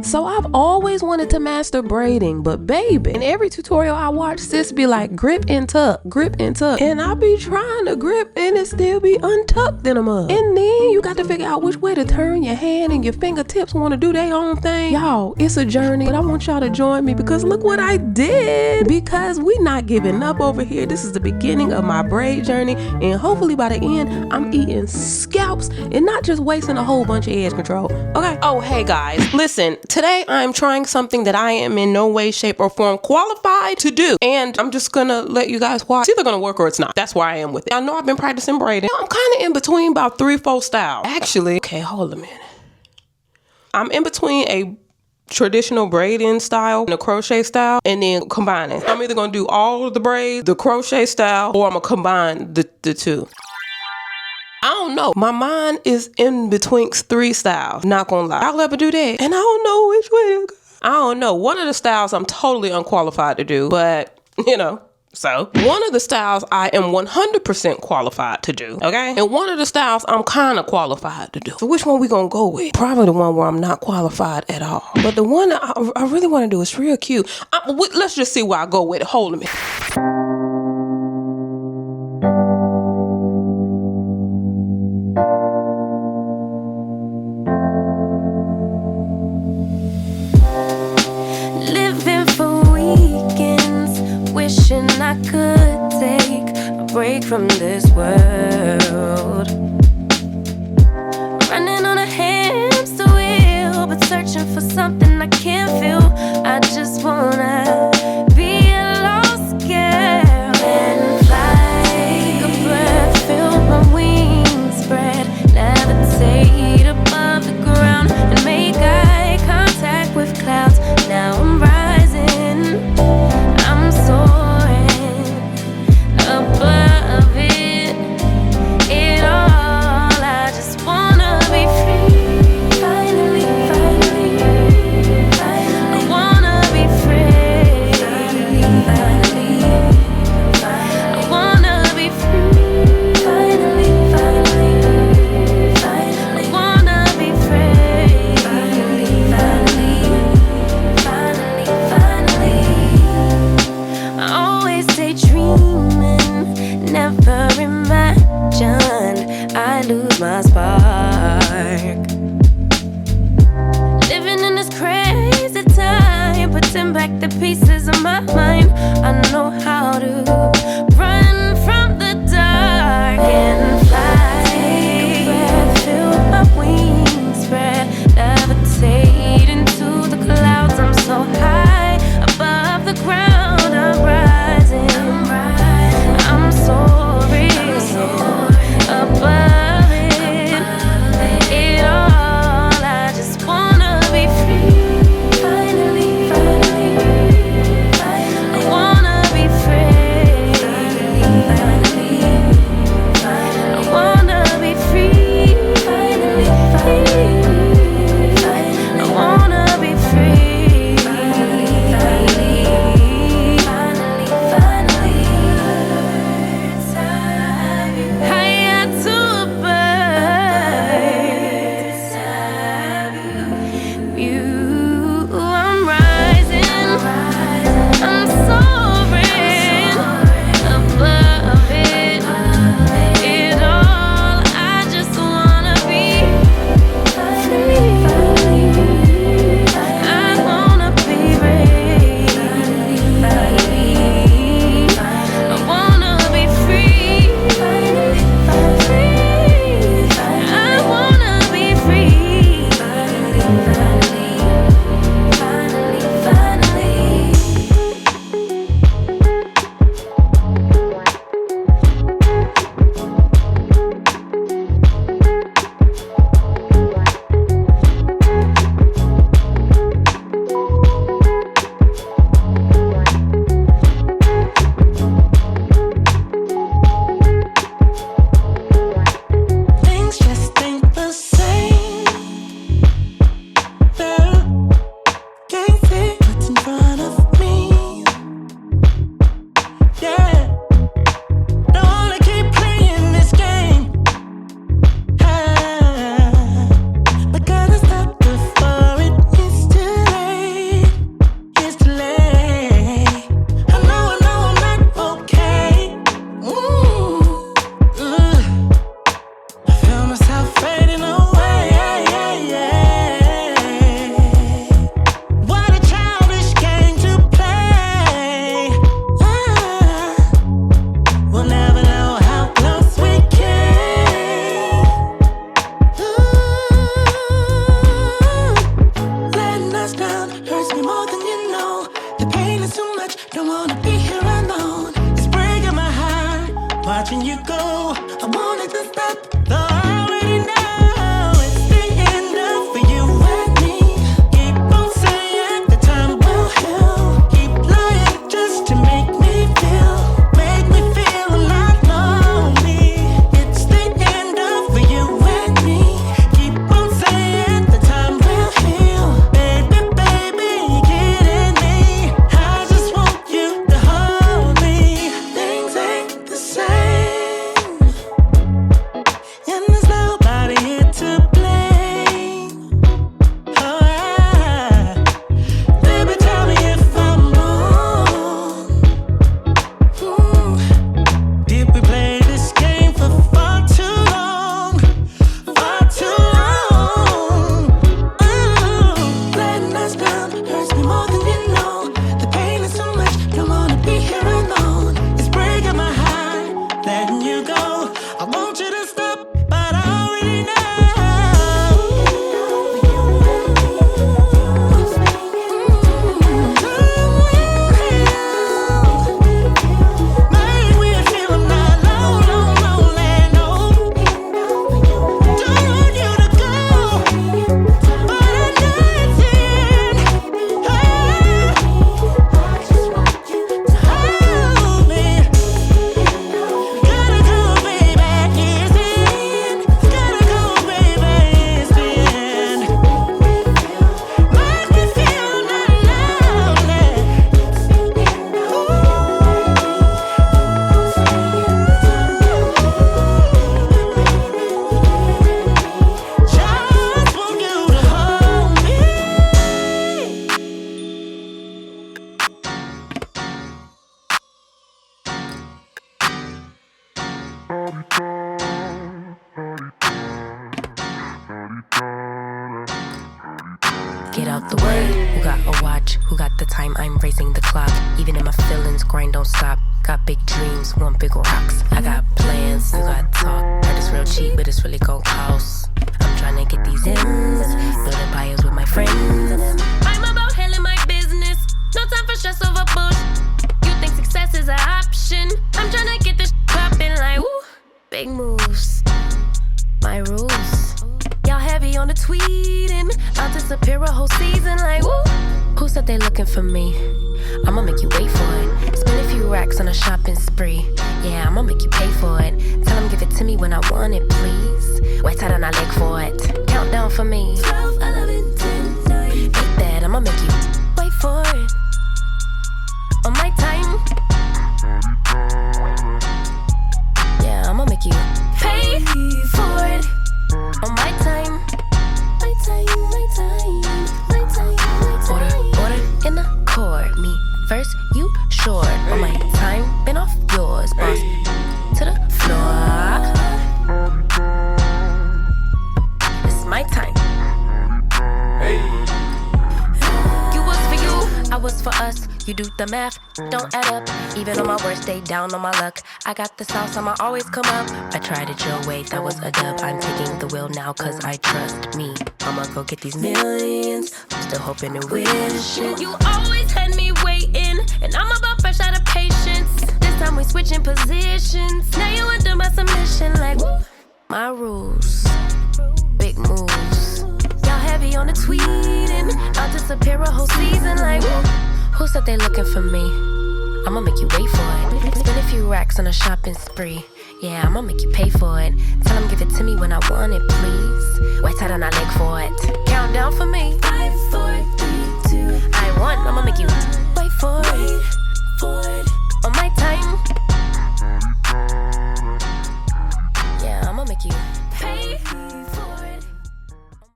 So I've always wanted to master braiding, but baby, in every tutorial I watch, sis be like grip and tuck, and I be trying to grip and it still be untucked in a mug. And then you got to figure out which way to turn your hand, and your fingertips want to do their own thing. Y'all, it's a journey, but I want y'all to join me because look what I did. Because we not giving up over here. This is the beginning of my braid journey, and hopefully by the end, I'm eating scalps and not just wasting a whole bunch of edge control. Okay. Oh, hey guys, listen. Today, I'm trying something that I am in no way, shape, or form qualified to do. And I'm just gonna let you guys watch. It's either gonna work or it's not. That's where I am with it. I know I've been practicing braiding. I'm kind of in between about 3-4 styles. Actually, okay, hold a minute. I'm in between a traditional braiding style and a crochet style, and then combining. I'm either gonna do all of the braids, the crochet style, or I'm gonna combine the two. I don't know. My mind is in between 3 styles. Not gonna lie. I'll ever do that. And I don't know which way to go. I don't know. One of the styles I'm totally unqualified to do, but you know. So one of the styles I am 100% qualified to do. Okay. And one of the styles I'm kind of qualified to do. So which one we gonna go with? Probably the one where I'm not qualified at all. But the one that I really want to do is real cute. Let's just see where I go with it. Hold a minute. Wishing I could take a break from this world. Running on a hamster wheel, but searching for something I can't feel. I just wanna be a lost girl and fly. Take a breath, feel my wings spread, levitate above the ground and make eye contact with clouds. Now I'm rising, I'm soaring above it all. I just wanna be free. Finally, I wanna be free. Get out the way. Who got a watch? Who got the time? I'm raising the clock. Even in my feelings, grind don't stop. Got big dreams, want big rocks. I got plans, you got talk. Heard it's real cheap, but it's really gon' cost. I'm tryna get these ends, building empires with my friends. I'm about handling my business. No time for stress over bush. You think success is an option? I'm tryna get this poppin' like woo. Big moves, my rules. Y'all heavy on the tweeting. I'll disappear a whole season like woo. Who said they looking for me? I'ma make you wait for it. Spend a few racks on a shopping spree. Yeah, I'ma make you pay for it. Tell them give it to me when I want it, please. Wait till I leg for it. Countdown for me. 12, 11, 10, 9. Ain't that I'ma make you wait for it. On my time. Yeah, I'ma make you pay for it. On my time. My time, my time, my time, my time. Order in accord. Me first, you short. On my time, been off yours, boss. To the floor. It's my time. You was for you, I was for us. You do the math, don't add up. Even on my worst day, down on my luck. I got the sauce, I'ma always come up. I tried it your way, that was a dub. I'm taking the wheel now, cause I trust me. I'ma go get these millions. I'm still hoping and wishing. You always had me waiting, and I'm about fresh out of patience. This time we switching positions. Now you under my submission, like woo. My rules, big moves. Y'all heavy on the tweeting. I'll disappear a whole season, like woo. Who said they looking for me? I'ma make you wait for it. Spend a few racks on a shopping spree. Yeah, I'ma make you pay for it. Tell them give it to me when I want it, please. Wait till I leg for it. Countdown for me. 5, 4, 3, 2. I want, I'ma make you wait for it.